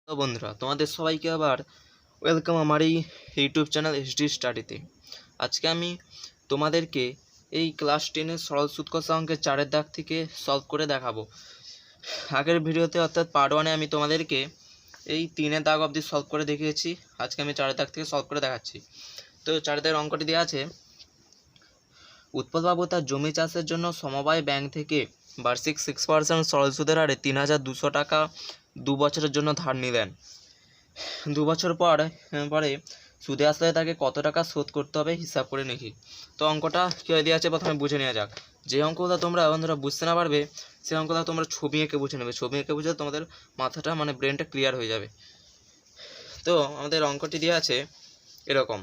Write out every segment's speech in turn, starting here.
তো বন্ধুরা, তোমাদের সবাইকে আবার ওয়েলকাম আমার এই ইউটিউব চ্যানেল এইচডি স্টাডিতে। আজকে আমি তোমাদেরকে এই ক্লাস 10-এর সরল সুদ কষা অঙ্কের 4-এর দাগ থেকে সলভ করে দেখাবো। আগের ভিডিওতে অর্থাৎ পার্ট 1-এ আমি তোমাদেরকে এই 3-এর দাগ অবধি সলভ করে দেখিয়েছি। আজকে আমি 4-এর দাগ থেকে সলভ করে দেখাচ্ছি। তো 4-এর দাগের অঙ্কটি দেওয়া আছে, উৎপলবাবু তার জমি চাষের জন্য সমবায় ব্যাংক থেকে বার্ষিক 6% সরল সুদের হারে 3,200 টাকা 2 বছরের জন্য ধার নিলেন। 2 বছর পরে সুদে আসলে তাকে কত টাকা শোধ করতে হবে হিসাব করে নিখি। তো অঙ্কটা কীভাবে দেওয়া আছে প্রথমে বুঝে নেওয়া যাক। যে অঙ্কটা তোমরা বন্ধুরা বুঝতে না পারবে সেই অঙ্কটা তোমরা ছবি এঁকে বুঝে নেবে। ছবি এঁকে বুঝলে তোমাদের মাথাটা ব্রেনটা ক্লিয়ার হয়ে যাবে। তো আমাদের অঙ্কটি দেওয়া আছে এরকম।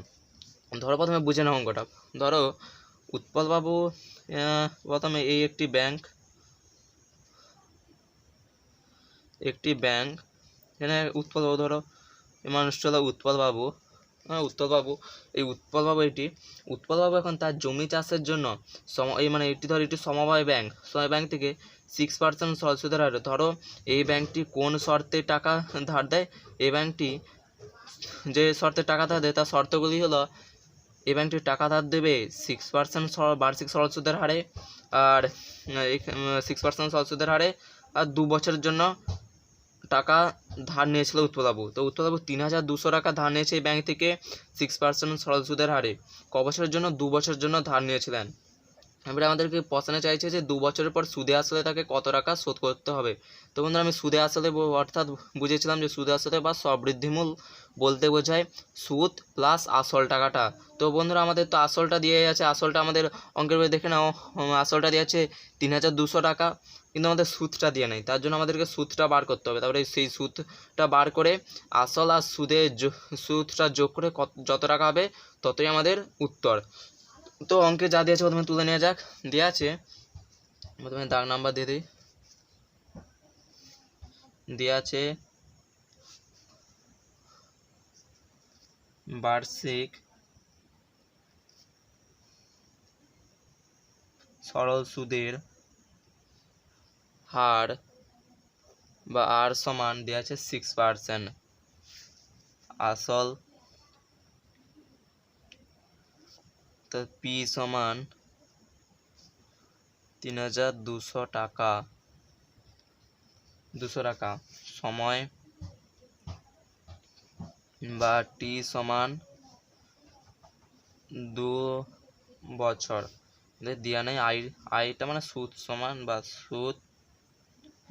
ধরো প্রথমে বুঝে নাও অঙ্কটা। ধরো উৎপলবাবু প্রথমে এই একটি ব্যাংক এখানে উৎপলবাবু, ধরো এই মানুষটা হলো উৎপলবাবু। উৎপলবাবু এখন তার জমি চাষের জন্য এটি ধরো এটি সমবায় ব্যাংক থেকে 6% সরল সুদের হারে। ধরো এই ব্যাংকটি কোন শর্তে টাকা ধার দেয়? এই ব্যাংকটি যে শর্তে টাকা ধার দেয় তার শর্তগুলি হলো, এই ব্যাংকটি টাকা ধার দেবে 6% বার্ষিক সরল সুদের হারে, আর 6% সরল সুদের হারে, আর 2 বছরের জন্য টাকা ধার নিয়েছিল উৎপলবাবু। তো উৎপলবাবু 3,200 টাকা ধার নিয়েছে এই ব্যাংক থেকে 6% সরল সুদের হারে। ক বছরের জন্য? 2 বছরের জন্য ধার নিয়েছিলেন। এবারে আমাদেরকে প্রশ্নে চাইছে যে 2 বছরের পর সুদে আসলে তাকে কত টাকা শোধ করতে হবে। তো বন্ধুরা, আমি সুদে আসলে অর্থাৎ বুঝেছিলাম যে সুদে আসলে বা স্ববৃদ্ধিমূল বলতে বোঝায় সুদ প্লাস আসল টাকাটা। তো বন্ধুরা, আমাদের তো আসলটা দিয়ে আছে, আসলটা আমাদের অঙ্কের বই দেখে নাও। আসলটা দিয়ে আছে 3,200 টাকা, কিন্তু আমাদের সুদটা দিয়ে নেই। তার জন্য আমাদেরকে সুদটা বার করতে হবে। তারপরে সেই সুদটা বার করে আসল আর সুদটা যোগ করে যত টাকা হবে ততই আমাদের উত্তর। তো অঙ্কে যা দিয়েছে প্রথমে তুলে নেওয়া যাক। দেওয়া আছে, প্রথমে দাগ নাম্বার দিয়ে দিই। দেওয়া আছে বার্ষিক সরল সুদের হার বা আর সমান দেওয়া আছে 6%। আসল তো পি সমান 3,200 টাকা, 200 টাকা। সময় বা টি সমান 2 বছর। দেওয়া নেই আয়টা সুদ সমান বা সুদ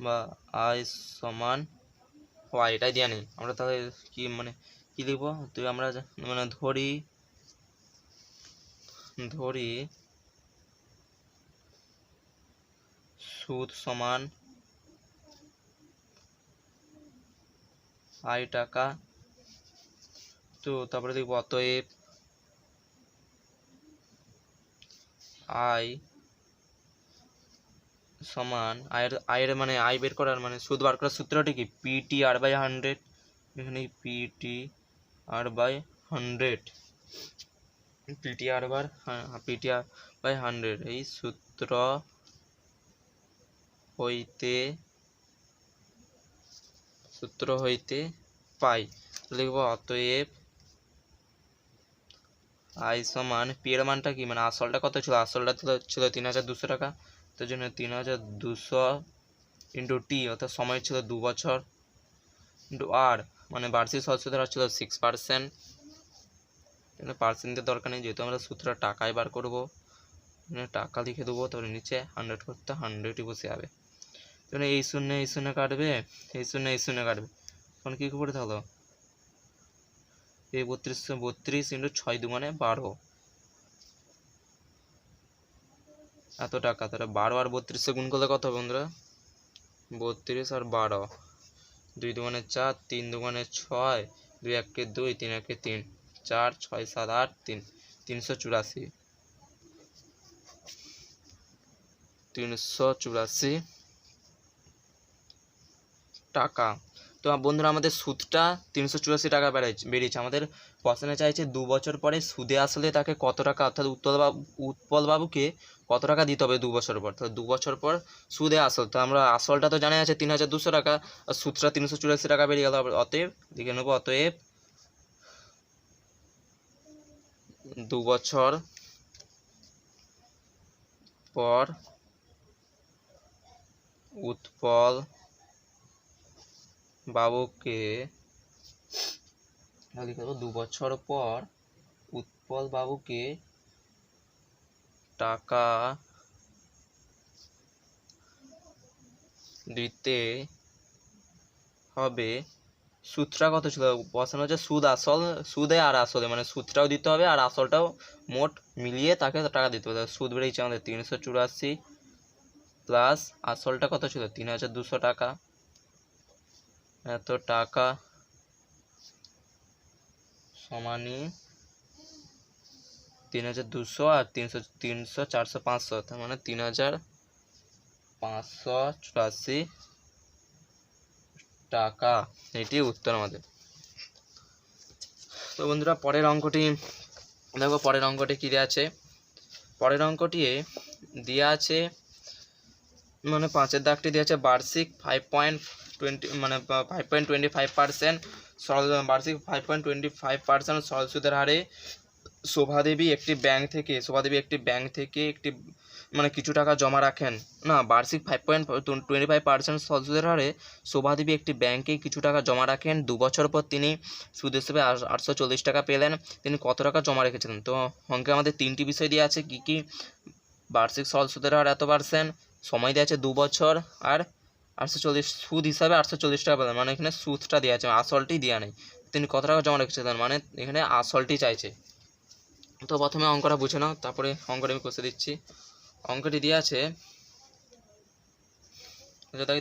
বা আয় সমান এটাই দেওয়া নেই। আমরা তাহলে কি লিখবো? তো আমরা ধরি সুদ সমান আয় টাকা। তো তারপরে দেখবো অতএব আয় সমান আয়ের আয় বের করার সুদ বার করার সূত্রটি কি? PTR/100। এখানে PTR/100, PTR/100 এই সূত্র হইতে পাই। লিখব অতএব আয় সমান পি এর মানটা কি, আসলটা কত ছিল? আসলটা ছিল 3,200 টাকা। তার জন্য 3,200 ইন্টু টি অর্থাৎ সময় ছিল 2 বছর, ইন্টু আর বার্ষিক সরল সুদের হার ছিল 6%। এখানে পার্সেন্টের দরকার নেই, যেহেতু আমরা সূত্রটা টাকায় বার করবো। টাকা লিখে দেবো, তারপরে নিচে 100 করতে 100ই বসে যাবে। তাহলে এই শূন্য কাটবে, এই শূন্য কাটবে। এখন কী করে থাকলো? এই 32 ইন্টু 6 দুগুণে 12, এত টাকা। তাহলে 12 আর 32 গুণ করলে কত হবে বন্ধুরা? 32 আর 12, 2 দুগুণে 4, 3 দুগুণে 6, 2 একে 2, 3 একে 3, 4, 6, 7, 8, 3, 384 টাকা। তো বন্ধুরা আমাদের সুদটা 384 টাকা বেরিয়েছে। আমাদের কোশ্চেনে চাইছে 2 বছর পরে সুদে আসলে তাকে কত টাকা, অর্থাৎ উৎপলবাবুকে কত টাকা দিতে হবে 2 বছর পর। তো 2 বছর পর সুদে আসল, তো আমরা আসলটা তো জানা আছে 3200 টাকা, আর সুদটা 384 টাকা বেরিয়ে গেল। অতএব লিখে নেবো, অতএব 2 বছর পর উৎপল বাবুকে, 2 বছর পর উৎপল বাবুকে টাকা দিতে হবে। সুদটা কত ছিল, বসানো হচ্ছে সুদ আসল, সুদে আর আসলে, মানে সুদটাও দিতে হবে আর আসলটাও মোট মিলিয়ে তাকে টাকা দিতে হবে। সুদ বেরিয়েছে আমাদের 384 প্লাস আসলটা কত ছিল 3200 টাকা, এত টাকা সমানই 3200 আর 300 400 500, তার মানে 3584 টাকা। এটি উত্তর আমাদের। তো বন্ধুরা পরের অঙ্কটি দেখো, পরের অঙ্কটি কী দেওয়া আছে। পরের অঙ্কটি দেওয়া আছে, মানে 5-এর দাগটি দেওয়া আছে বার্ষিক 5.20 মানে 5.25% বার্ষিক 5.25% সরল সুদের হারে শোভাদেবী একটি ব্যাংক থেকে একটি মানে কিছু টাকা জমা রাখেন। না, বার্ষিক 5.25% সরল সুদের হারে শোভাদেবী একটি ব্যাংকে কিছু টাকা জমা রাখেন। 2 বছর পর তিনি সুদ হিসেবে 840 টাকা পেলেন। তিনি কত টাকা জমা রেখেছিলেন? তো অঙ্কে আমাদের 3টি বিষয় দেওয়া আছে। কী কী? বার্ষিক সরল সুদের হার এত %, সময় দেওয়া আছে 2 বছর, আর 840 সুদ হিসাবে 840 টাকা পেলেন, মানে এখানে সুদটা দেওয়া আছে, আসলটি দেওয়া নেই। তিনি কত টাকা জমা রেখেছিলেন, মানে এখানে আসলটি চাইছে। তো প্রথমে অঙ্কটা বুঝে নাও, তারপরে অঙ্কটা আমি কষে দিচ্ছি। অঙ্কটি দেওয়া আছে,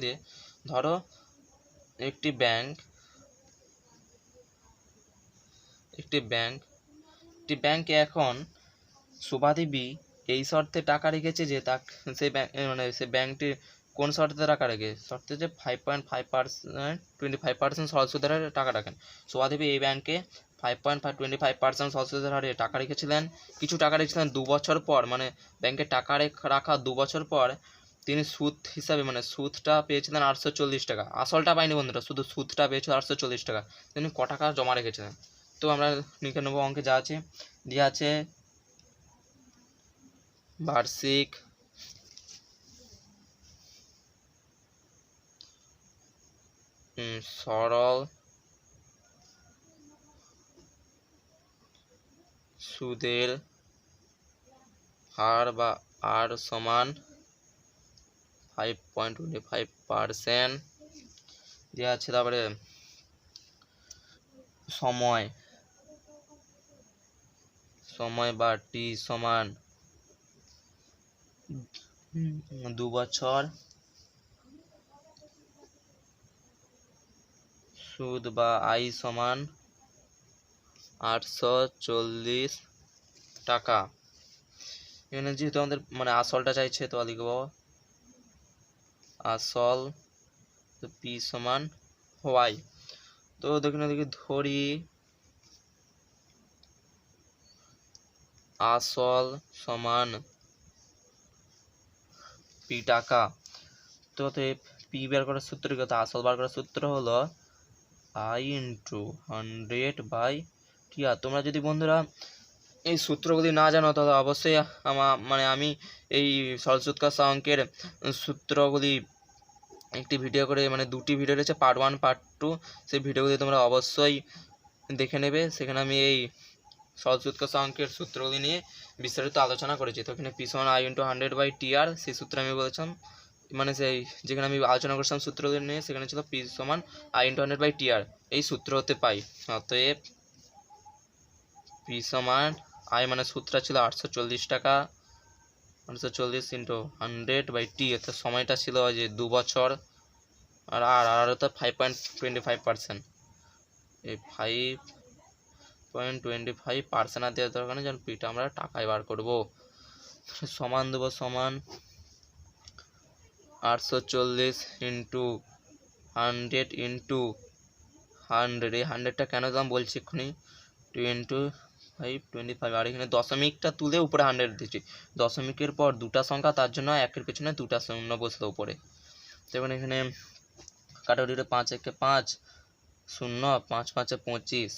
দিয়ে ধরো একটি ব্যাংকে এখন শোভাদেবী এই শর্তে টাকা রেখেছে যে সেই ব্যাংকটি কোন শর্তে টাকা রেখে, শর্তে যে 5.25% সরল সুদের হারে টাকা রাখেন। শোভাদেবী এই ব্যাংকে 5.25% সরল সুদের হারে টাকা রেখেছিলেন। কিছু টাকা রেখেছিলেন 2 বছর পর, মানে ব্যাংকে টাকা রাখা 2 বছর পর তিনি সুদ হিসাবে, মানে সুদটা পেয়েছিলেন 840 টাকা। আসলটা পাইনি বন্ধুরা, শুধু সুদটা পেয়েছিল 840 টাকা। তিনি ক টাকা জমা রেখেছিলেন? তো আমরা লিখে নেবো, অঙ্কে যা আছে দিয়ে আছে বার্ষিক সরল সুদের হার বা আর সমান 5.25% দেওয়া আছে। তারপরে সময় বা টি সমান 2 বছর, সুদ বা আই সমান 840 টাকা। এখানে যেহেতু আমাদের মানে আসলটা চাইছে, তো লিখব আসল পি সমান ওয়াই। তো দেখুন এদিকে ধরি আসল সমান পি টাকা। তো পি বের করার সূত্র কি, আসল বার করার সূত্র হলো আই ইন্টু 100/টি আর। তোমরা যদি বন্ধুরা এই সূত্রগুলি না জানো তাহলে অবশ্যই আমি এই সরল সুদ কষা অঙ্কের সূত্রগুলি একটি ভিডিও করে, মানে 2টি ভিডিও রয়েছে, পার্ট 1 পার্ট 2, সেই ভিডিওগুলি তোমরা অবশ্যই দেখে নেবে। সেখানে আমি এই সরল সুদ কষা অঙ্কের সূত্রগুলি নিয়ে বিস্তারিত আলোচনা করেছি। তো এখানে পি সমান আই ইন্টু 100/TR, সেই সূত্র আমি বলেছিলাম, মানে সেই যেখানে আমি আলোচনা করেছিলাম সূত্রগুলি নিয়ে, সেখানে ছিল পি সমান আই ইন্টু 100/TR, এই সূত্র হতে পাই। অতএব পি সমান আই, মানে সূত্রটা ছিল 840 টাকা, 840 ইন্টু 100/T, অর্থাৎ সময়টা ছিল ওই যে 2 বছর, আর অর্থাৎ 5.25%। এই 5.25% আর দেওয়ার দরকার নেই, যেমন পিটা আমরা টাকায় বার করবো। সমান দেবো, সমান 840 ইন্টু 100 ইন্টু 100, এই 100টা কেন দাম বলছি এক্ষুনি, 25 আর এখানে দশমিকটা তুলে উপরে 100 দিচ্ছি, দশমিকের পর দুটা সংখ্যা, তার জন্য একের পেছনে দুটা শূন্য বসলো উপরে। যেমন এখানে কাটাকুটিটা 5 একে 5 শূন্য, 5 5 25,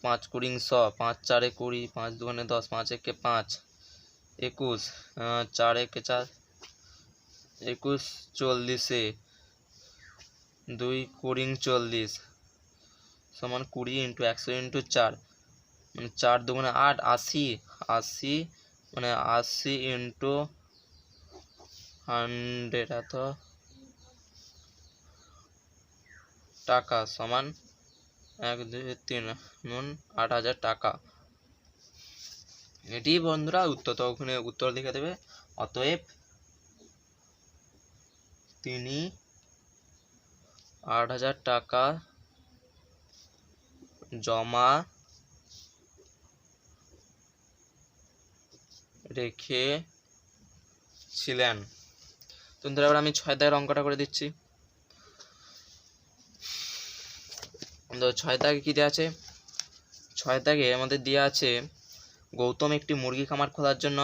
5 কুড়ি 100, 5 4 20, 5 2 10, 5 একে 5 21, 4 একে 4 21, 40, 2 কুড়ি 40 সমান 20 ইন্টু 100 ইন্টু 4, মানে 4 দুগুণে 8, 80, 80 মানে 80 ইন্টু 100 এত টাকা সমান 1 2 3 নুন 8000 টাকা। এটি বন্ধুরা উত্তর, তো ওখানে উত্তর লিখে দেবে। অতএব তিনি 8000 টাকা জমা রেখেছিলেন। বন্ধুরা এবার আমি 6 দাগের অঙ্কটা করে দিচ্ছি। তো 6 দাগে কি দেওয়া আছে, 6 দাগে আমাদের দেওয়া আছে গৌতম একটি মুরগি খামার খোলার জন্য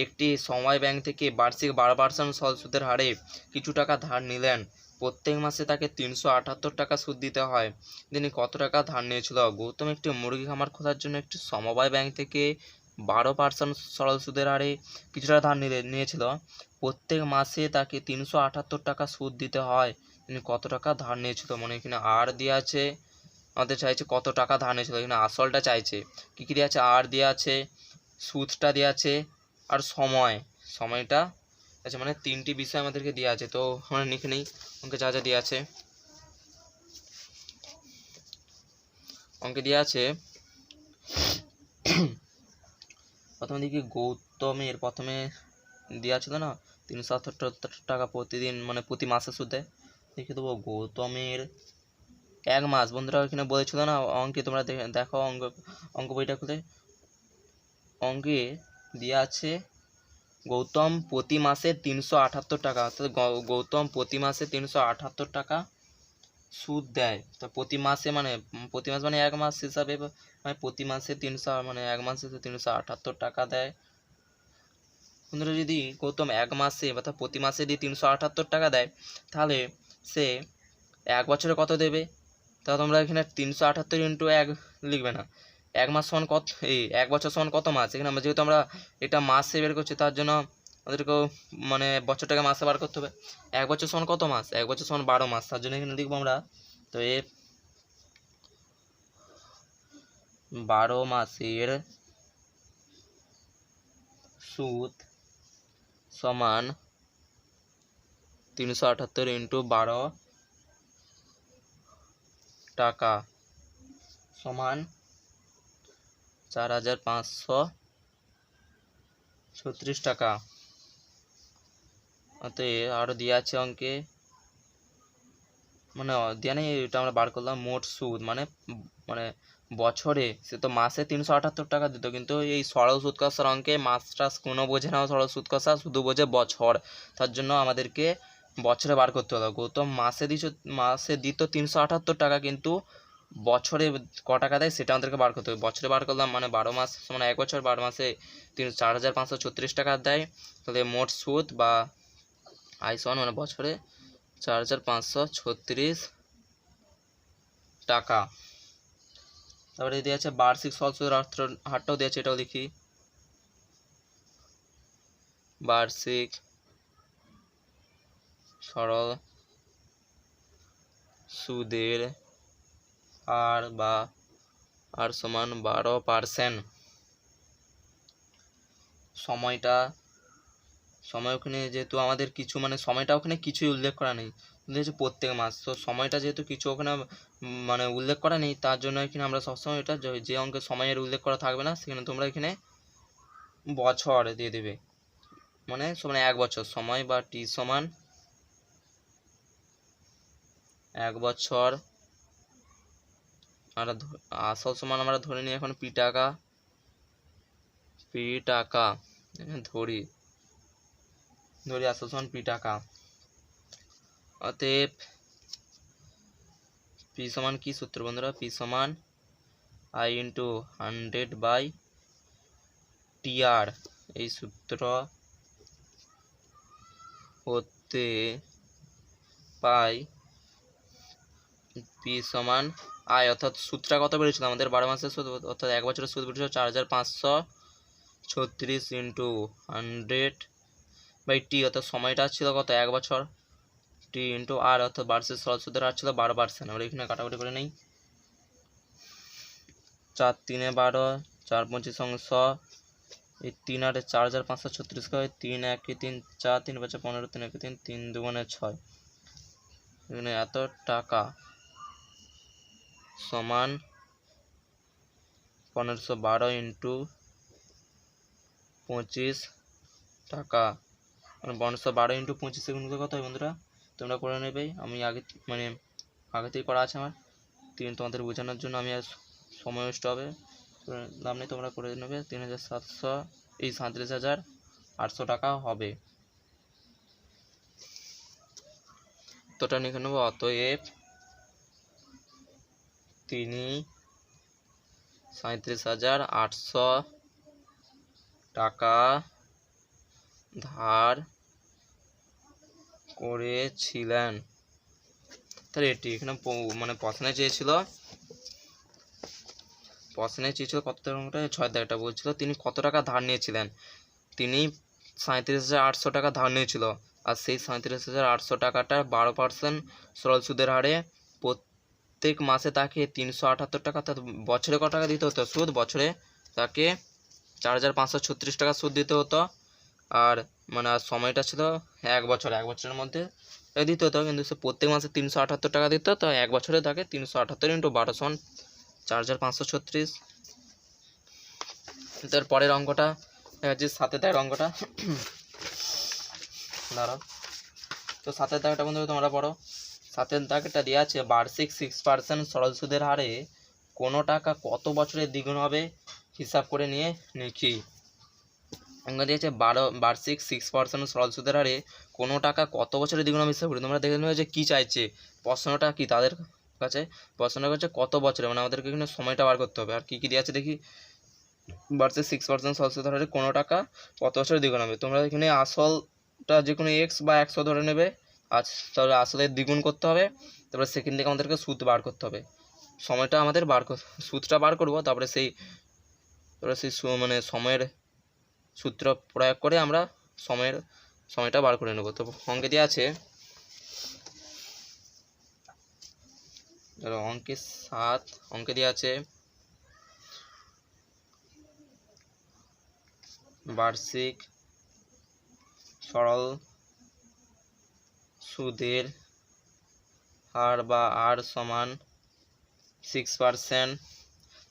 একটি সমবায় ব্যাংক থেকে বার্ষিক 12% সুদের হারে কিছু টাকা ধার নিলেন। প্রত্যেক মাসে তাকে 378 টাকা সুদ দিতে হয়। তিনি কত টাকা ধার নিয়েছিল? গৌতম একটি মুরগি খামার খোলার জন্য একটি সমবায় ব্যাংক থেকে 12% সরল সুদের হারে কিছু টাকা ধার নিয়েছিল। প্রত্যেক মাসে তাকে 378 টাকা সুদ দিতে হয়। তিনি কত টাকা ধার নিয়েছিল? মানে এখানে আর দেওয়া আছে, আমাদের চাইছে কত টাকা ধার নিয়েছিল, এখানে আসলটা চাইছে। কী কী দেওয়া আছে? আর দেওয়া আছে, সুদটা দেওয়া আছে, আর সময়টা আচ্ছা, মানে 3টি বিষয় আমাদেরকে দেওয়া আছে। তো আমরা লিখে নিই অঙ্কে যা যা দেওয়া আছে। অঙ্কে দেওয়া আছে প্রথমে দেখি গৌতমের, প্রথমে দেওয়া ছিল না 378 টাকা প্রতিদিন, মানে প্রতি মাসে সুদে। লিখে দেবো গৌতমের 1 মাস। বন্ধুরা এখানে বলেছিল না অঙ্কে, তোমরা দেখো অঙ্ক বইটা খুলে, অঙ্কে দেওয়া আছে গৌতম প্রতি মাসে 378 টাকা, অর্থাৎ গৌতম প্রতি মাসে 378 টাকা সুদ দেয়। তো প্রতি মাসে মানে প্রতি মাস মানে 1 মাস হিসাবে, মানে প্রতি মাসে 300, মানে 1 মাসে 378 টাকা দেয়। বন্ধুরা যদি গৌতম 1 মাসে অর্থাৎ প্রতি মাসে যদি 378 টাকা দেয়, তাহলে সে 1 বছরে কত দেবে? তা তোমরা এখানে 378 ইন্টু 1 লিখবে না, 1 মাস সমান কত, 1 বছর সমান কত মাস। এখানে আমরা যেহেতু আমরা এটা মাসে বের করছি, তার জন্য আমাদেরকেও মানে বছরটাকে মাসে বার করতে হবে। 1 বছর সমান কত মাস? 1 বছর সমান 12 মাস, তার জন্য এখানে লিখবো আমরা। তো 12 মাসের সুদ সমান 378 ইন্টু 12 টাকা সমান 4536 টাকা। অতএব আরও দেওয়া আছে অঙ্কে, মানে দেওয়া নেই, এটা আমরা বার করলাম মোট সুদ, মানে বছরে, সে তো মাসে 378 টাকা দিত, কিন্তু এই সরল সুদ কষার অঙ্কে মাস টাস কোনো বোঝে না, সরল সুদ কষা শুধু বোঝে বছর, তার জন্য আমাদেরকে বছরে বার করতে হলো। গৌতম মাসে দিত 378 টাকা, কিন্তু বছরে ক টাকা দেয় সেটা আমাদেরকে বার করতে হবে। বছরে বার করলাম, মানে 12 মাস মানে 1 বছর, 12 মাসে 4536 টাকা দেয়। তাহলে মোট সুদ বা আয় সমান মানে বছরে 4536 টাকা। তারপরে দেওয়া আছে বার্ষিক সরল সুদের হারটাও দেওয়া আছে, এটাও দেখি। বার্ষিক সরল সুদের হার বা আর সমান 12%। সময় ওখানে যেহেতু আমাদের কিছু, মানে সময়টা ওখানে কিছুই উল্লেখ করা নেই, প্রত্যেক মাস, তো সময়টা যেহেতু কিছু ওখানে মানে উল্লেখ করা নেই, তার জন্য এখানে আমরা সবসময় এটা যে অঙ্কে সময়ের উল্লেখ করা থাকবে না, সেখানে তোমরা এখানে বছর দিয়ে দেবে, মানে সমান 1 বছর, সময় বা টি সমান 1 বছর। আর আসল সমান আমরা ধরে নিই এখন পি টাকা ধরি আসল সমান পি টাকা। অতএব পি সমান কি সূত্র বন্ধুরা? পি সমান আই ইন্টু 100/TR, এই সূত্র হতে পাই পি সমান আই, অর্থাৎ সুদটা কত বেরিয়েছিল আমাদের 12 মাসের সুদ, অর্থাৎ 1 বছরের সুদ বেরিয়েছিল 4536 ইন্টু 100/T, অর্থাৎ সময়টা ছিল কত 1 বছর, টি ইন্টু আর, অর্থাৎ বার্ষিক সরল সুদের হার ছিল 12%। আমরা এখানে কাটাকুটি করে নিই, 4 3 12, 4 25 অংশ, এই 3 8 4536 হয়, 3 1 3 4, 3 5 15, 3 1 3, 3 2 6, এখানে এত টাকা সমান 1512 ইন্টু 25 টাকা, মানে 1512 ইন্টু 25 এগুলো কত হয় বন্ধুরা? তোমরা করে নেবে, আমি আগে থেকেই করা আছে আমার, তোমাদের বোঝানোর জন্য আমি আর সময় নষ্ট হবে দাম নেই, তোমরা করে নেবে। 3700 এই 37,800 টাকা হবে, তোটা লিখে নেবো। অতএব তিনি 37,800 টাকা ধার করেছিলেন। তাহলে এটি এখানে মানে প্রশ্নে চেয়েছিল কত টাকা, 6 টাকা বলছিল তিনি কত টাকা ধার নিয়েছিলেন। তিনি 37,800 টাকা ধার নিয়েছিল, আর সেই 37,800 টাকাটার 12% সরল সুদের হারে প্রত্যেক মাসে তাকে 378 টাকা, অর্থাৎ বছরে কত টাকা দিতে হতো সুদ? বছরে তাকে 4536 টাকা সুদ দিতে হতো, আর মানে সময়টা ছিল 1 বছর, 1 বছরের মধ্যে দিতে হতো, কিন্তু সে প্রত্যেক মাসে 378 টাকা দিত, তো 1 বছরে তাকে 378 ইন্টু 12 সমান 4536। তার পরের অঙ্কটা যে 7 দাগের অঙ্কটা, দাঁড়াও, তো 7 দাগটা বন্ধুরা তোমরা পড়ো। 7 দাগটা দেওয়া আছে বার্ষিক 6% সরল সুদের হারে কোনো টাকা কত বছরে দ্বিগুণ হবে হিসাব করে নিয়ে লিখি। অঙ্ক দিয়েছে বার্ষিক 6% সরল সুদের হারে কোনো টাকা কত বছরে দ্বিগুণ হবে হিসাব করি। তোমরা দেখে নেবে যে কী চাইছে, প্রশ্নটা কি তাদের কাছে, প্রশ্নটা হচ্ছে কত বছরে, মানে আমাদেরকে এখানে সময়টা বার করতে হবে। আর কী কী দেওয়া আছে দেখি, বার্ষিক 6% সরল সুদের হারে কোনো টাকা কত বছরে দ্বিগুণ হবে। তোমরা এখানে আসলটা যে কোনো এক্স বা 100 ধরে নেবে, আজ তাহলে আসলে দ্বিগুণ করতে হবে, তারপরে সেখান থেকে আমাদেরকে সুদ বার করতে হবে, সময়টা আমাদের সুদটা বার করবো, তারপরে সেই মানে সময়ের সূত্র প্রয়োগ করে আমরা সময়টা বার করে নেব। তো অঙ্কে দেওয়া আছে, অঙ্কে 7 অঙ্কে দেওয়া আছে বার্ষিক সরল সুদের হার বা আর সমান 6%।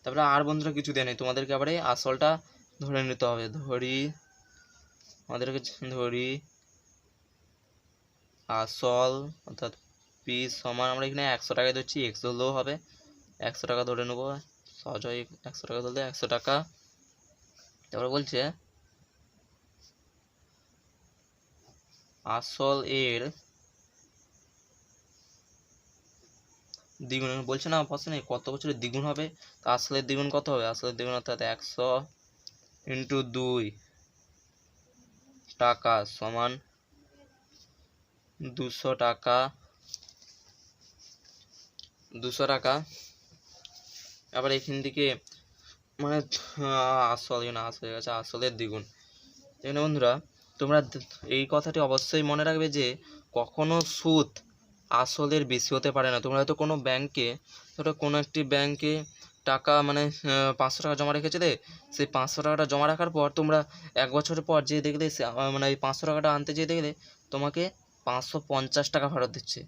তারপরে আর বন্ধুরা কিছু দেয় নেই, তোমাদেরকে আবার আসলটা ধরে নিতে হবে। আমাদেরকে ধরি আসল, অর্থাৎ পি সমান, আমরা এখানে 100 টাকায় ধরছি, এক্স ধরলেও হবে, 100 টাকা ধরে নেবো, সহজ হয় 100 টাকা ধরলে 100 টাকা। তারপরে বলছে আসল এর দ্বিগুণ, বলছে না প্রশ্নে কত বছরে দ্বিগুণ হবে, তো আসলের দ্বিগুণ কত হবে? আসলের দ্বিগুণ অর্থাৎ 100 ইন্টু 2 টাকা সমান 200 টাকা, 200 টাকা। আবার এখান থেকে মানে আসল হয়ে গেছে আসলের দ্বিগুণ। এখানে বন্ধুরা তোমরা এই কথাটি অবশ্যই মনে রাখবে যে কখনো সুদ আসলের বেশি হতে পারে না। তোমরা হয়তো কোনো ব্যাংকে, ধরো কোনো একটি ব্যাংকে টাকা মানে 500 টাকা জমা রেখেছিলে, সেই 500 টাকাটা জমা রাখার পর তোমরা 1 বছরের পর যে দেখলে মানে এই 500 টাকাটা আনতে যেয়ে দেখলে তোমাকে 550 টাকা ফেরত দিচ্ছে।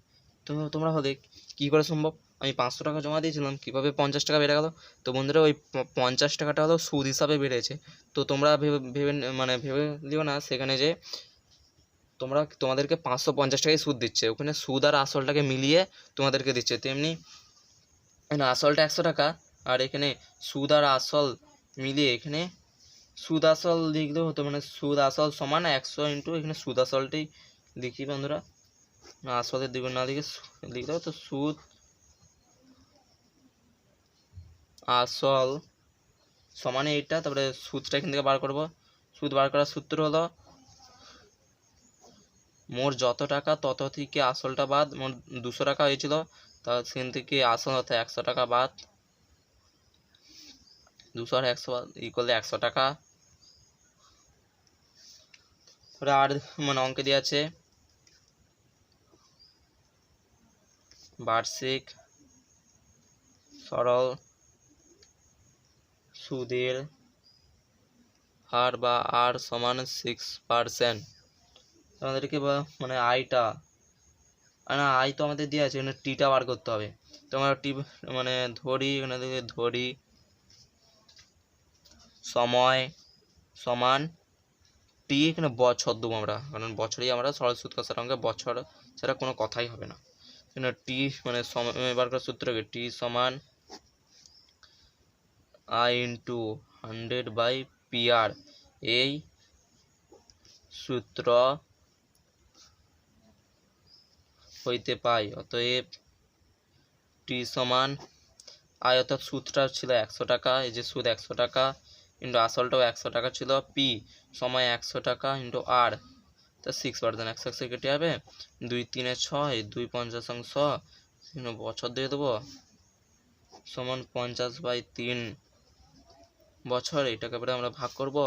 তোমরা হলে কী করে সম্ভব, আমি 500 টাকা জমা দিয়েছিলাম, কীভাবে 50 টাকা বেড়ে গেল? তো বন্ধুরা ওই 50 টাকাটা হলো সুদ হিসাবে বেড়েছে। তো তোমরা ভেবে লিও না সেখানে যে তোমাদেরকে 550 টাকায় সুদ দিচ্ছে, ওখানে সুদ আর আসলটাকে মিলিয়ে তোমাদেরকে দিচ্ছে। তেমনি আসলটা 100 টাকা, আর এখানে সুদ আর আসল মিলিয়ে এখানে সুদ আসল লিখলেও হতো, মানে সুদ আসল সমান 100 ইন্টু এখানে সুদ আসলটাই লিখি বন্ধুরা, আসলের দ্বিগুণ না লিখে লিখলেও তো সুদ আসল সমান এইটা, তারপরে সুদটা এখান থেকে বার করব। সুদ বার করার সূত্র হলো মোর যত টাকা তত থেকে আসলটা বাদ, মোর 200 টাকা হয়েছিল, তা সেখান থেকে আসল অর্থাৎ 100 টাকা বাদ, 200 আর 100 ইকুয়াল 100 টাকা। তারপরে আর মানে অঙ্কে দিয়ে আছে বার্ষিক সরল সুদের হার বা আর সমান 6%। আমাদেরকে মানে আইটা না, আই তো আমাদের দেওয়া আছে, এখানে টিটা বার করতে হবে। তো আমরা টি মানে ধরি, এখানে থেকে ধরি সময় সমান টি, এখানে বছর দেবো আমরা, কারণ বছরেই আমরা সরল সুদ কষার অঙ্কে বছর ছাড়া কোনো কথাই হবে না। এখানে টি মানে সময় বার করার সূত্র কি, টি সমান আই ইন্টু 100/PR, এই সূত্র হইতে পাই। অতএব টি সমান আয় অর্থাৎ সুদটা ছিল 100 টাকা, এই যে সুদ 100 টাকা ইন্টু আসলটাও 100 টাকা ছিল, পি সময় 100 টাকা ইন্টু আর, তা 6%। 100 কেটে যাবে, 2 3 6, 2 50 অংশ, বছর দিয়ে দেবো সমান 50/3 বছর। এটাকে পরে আমরা ভাগ করব,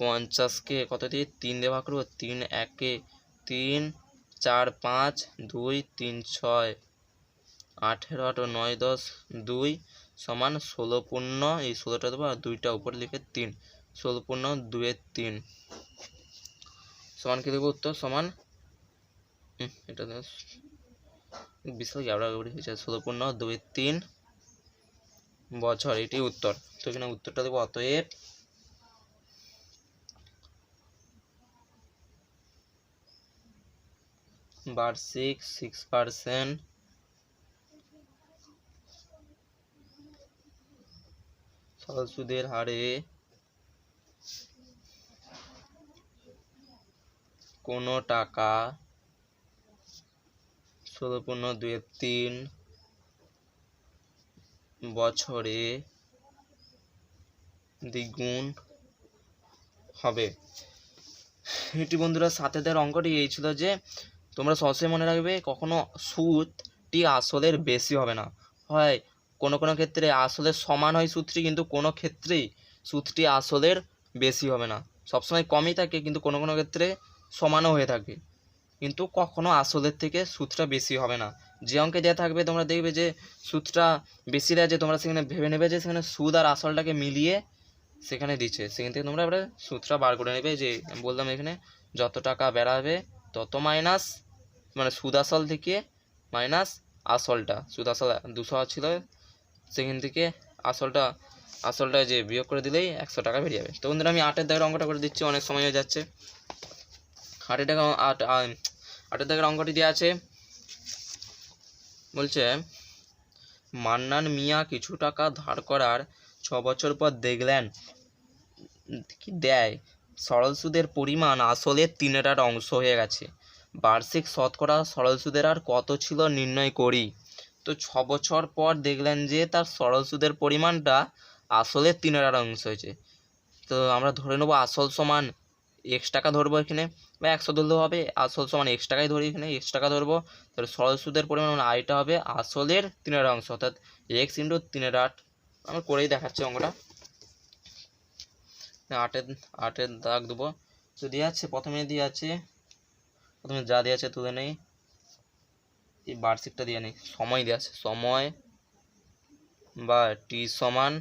50কে কত দিয়ে 3 দিয়ে ভাগ করবো, 3 1 3, 4 5, 2 3 6, 18 8 9 10, 2 সমান 16 পূর্ণ, এই 16টা দেবো আর 2টা উপরে লিখে 3, 16 পূর্ণ 2 3 সমান কি দেবো উত্তর সমান এটা বিশাল গাবড়াগাবড়ি হয়েছে, 16 পূর্ণ 2 3 বছর, এটি উত্তর। তো এখানে উত্তরটা দেবো অতএব বার্ষিক 6% সরল সুদের হারে কোনো টাকা 16.23 বছরে দ্বিগুণ হবে। এটি বন্ধুরা সাথে দেওয়ার অঙ্কটি এই ছিল যে তোমরা সবসময় মনে রাখবে কখনো সুদটি আসলের বেশি হবে না, হয় কোনো কোনো ক্ষেত্রে আসলের সমান হয় সুদটি, কিন্তু কোনো ক্ষেত্রেই সুদটি আসলের বেশি হবে না, সবসময় কমই থাকে, কিন্তু কোনো কোনো ক্ষেত্রে সমানও হয়ে থাকে, কিন্তু কখনো আসলের থেকে সুদটা বেশি হবে না। যে অঙ্কে দেওয়া থাকবে তোমরা দেখবে যে সুদটা বেশি দেওয়া, যে তোমরা সেখানে ভেবে নেবে যে সেখানে সুদ আর আসলটাকে মিলিয়ে সেখানে দিচ্ছে, সেখান থেকে তোমরা এবারে সুদটা বার করে নেবে। যে আমি বললাম এখানে যত টাকা বেড়াবে তত মাইনাস, মানে সুদ আসল থেকে মাইনাস আসলটা, সুদ আসল 200 ছিল সেখান থেকে আসলটা যে বিয়োগ করে দিলেই 100 টাকা বেরিয়ে যাবে। তো বন্ধুরা আমি 8-এর দাগের অঙ্কটা করে দিচ্ছি, অনেক সময় হয়ে যাচ্ছে। 8-এর দাগের অঙ্কটি দেওয়া আছে, বলছে মান্নান মিয়া কিছু টাকা ধার করার 6 বছর পর দেখলেন কি দেয় সরল সুদের পরিমাণ আসলের 3/8 অংশ হয়ে গেছে, বার্ষিক শতকরা সরল সুদের হার কত ছিল নির্ণয় করি। তো 6 বছর পর দেখলেন যে তার সরল সুদের পরিমাণটা আসলের 3/8 অংশ হয়েছে। তো আমরা ধরে নেবো আসল সমান এক্স টাকা ধরবো এখানে, বা 100 ধরলেও হবে, আসল সমান এক্স টাকাই ধরি, এখানে এক্স টাকা ধরবো। তাহলে সরল সুদের পরিমাণ মানে আইটা হবে আসলের 3/8 অংশ, অর্থাৎ এক্স ইন্টু 3/8। আমরা করেই দেখাচ্ছি অঙ্কটা। 8-এর দাগ দেবো। তো দিয়ে আছে প্রথমে যা দিয়ে আছে তুলে নেই, এই বার্ষিকটা দিয়ে নেই, সময় দিয়ে আছে, সময় বা টি সমান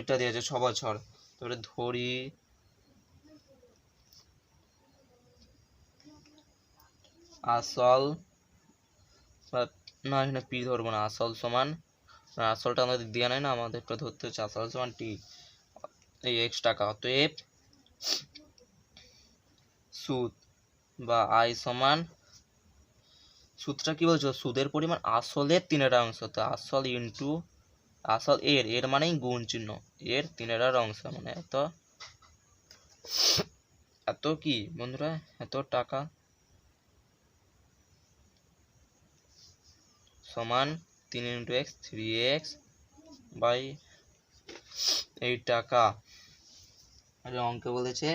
এটা দিয়েছে 6 বছর। তারপরে ধরি আসল বা না, এখানে পি ধরবো না, আসল সমান, আসলটা আমাদের দেওয়া নাই না, আমাদেরটা ধরতে হচ্ছে আসল সমান টি, এই এক্স টাকা। অতএব সুদ বা আই সমান, সুদটা কি বলছো, সুদের পরিমাণ আসলের 3/8 অংশ, তো আসল ইন্টু আসল এর মানেই গুণ চিহ্ন, এর 3/8 অংশ, মানে এত কি বন্ধুরা, এত টাকা সমান 3 ইন্টু এক্স 3x বাই 8 টাকা। আর অঙ্কে বলেছে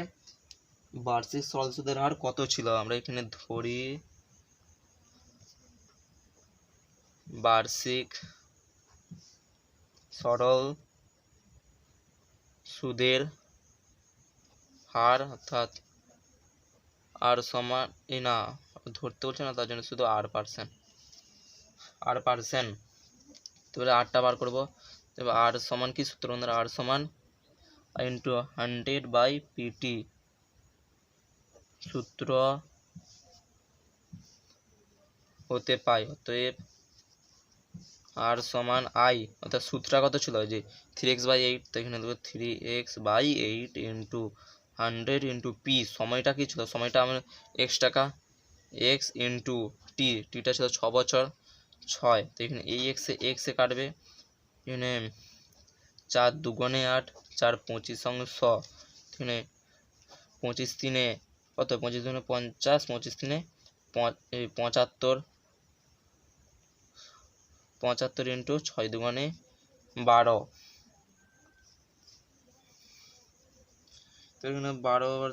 বার্ষিক সরল সুদের হার কত ছিল। আমরা এখানে ধরি বার্ষিক সরল সুদের হার অর্থাৎ আর সমান না ধরতে বলছে না, তার জন্য শুধু r%। তো এবারে আরটা বার করবো। এবার আর সমান কি সূত্র বন্ধুরা, আর সমান ইন্টু 100/pt সূত্র হতে পাই। অতএব আর সমান আই, অর্থাৎ সূত্রটা কত ছিল যে 3x/8, তো এখানে দেবো 3x/8 ইন্টু 100 ইন্টু পি, সময়টা কি ছিল, সময়টা আমার x টাকা, x ইন্টু টি, টিটা ছিল 6 বছর 6, তো এখানে এই এক্সে কাটবে, এখানে 4 দুগুণে 8, 4 25 সঙ্গে 100, এখানে 25 3 কত, 25 2 50, 25 3 75, 75 ইন্টু 6 দুগুণে 12, তো এখানে 12 12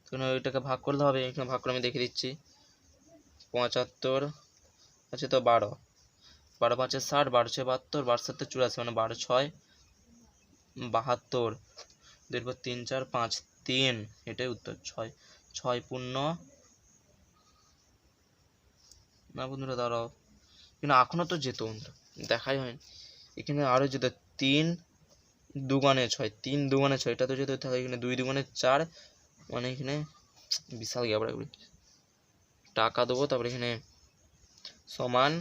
এখানে ওইটাকে ভাগ করতে হবে। এখানে ভাগ করে আমি দেখে দিচ্ছি, 75 আছে তো 12, 12 5 60, 12 6 72, 12 7 84, মানে 12 6 72, দেখব 3 4 5 3, এটাই উত্তর। 6 6 পূর্ণ না বন্ধুরা দাঁড়াও, কিন্তু এখনো তো যেত বন্ধুরা, দেখাই হয়নি, এখানে আরও যেত 3 দুগুণে 6, 3 দুগুণে 6, এটা তো যেত, তাহলে এখানে 2 দুগুণে 4, মানে এখানে বিশাল গ্যাপ রাখবে। টাকা দেবো, তারপরে এখানে সমান,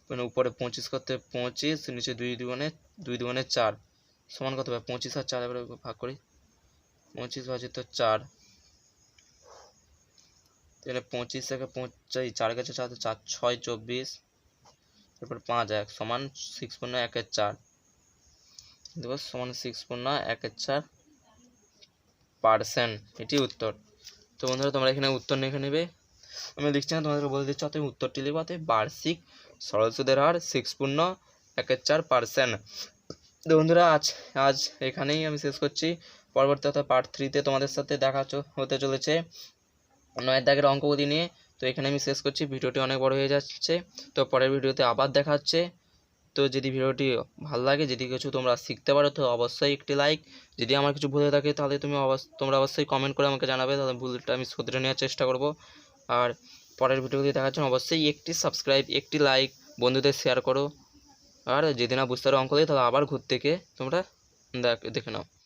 মানে উপরে 25 করতে 25, নিচে 2 দুগুণে 4, সমান কত হবে 25 আর 4, এবারে ভাগ করি, 25 ভাজিত তো 4, তাহলে 25 থেকে 4 গেছে 4, 4 6 24, তারপর 5 1 সমান 6 পূর্ণ 1 এর 4 দেবো, সমান 6 পূর্ণ 1 এর 4%, এটি উত্তর। তো বন্ধুরা তোমরা এখানে উত্তর লিখে নেবে, আমি লিখছি না, তোমাদেরকে বলে দিচ্ছি, অতএব উত্তরটি লিখবে বার্ষিক সরল সুদের হার 6 পূর্ণ 1 এর 4%। তো বন্ধুরা আজ এখানেই আমি শেষ করছি। পরবর্তী অর্থাৎ পার্ট 3-তে তোমাদের সাথে দেখা হতে চলেছে 9 দাগের অঙ্কগুলি নিয়ে। তো এখানে আমি শেষ করছি, ভিডিওটি অনেক বড় হয়ে যাচ্ছে, তো পরের ভিডিওতে আবার দেখা হচ্ছে। তো যদি ভিডিওটি ভালো লাগে, যদি কিছু তোমরা শিখতে পারো, তো অবশ্যই একটি লাইক, যদি আমার কিছু ভুল হয়ে থাকে তাহলে তোমরা অবশ্যই কমেন্ট করে আমাকে জানাবে, তাহলে ভুলটা আমি শুধরে নেওয়ার চেষ্টা করব। আর পরের ভিডিওগুলি দেখার জন্য অবশ্যই একটি সাবস্ক্রাইব, একটি লাইক, বন্ধুদের শেয়ার করো। আর যদি না বুঝতে পারো অঙ্ক দিয়ে, তাহলে আবার ঘুর থেকে তোমরা দেখে নাও।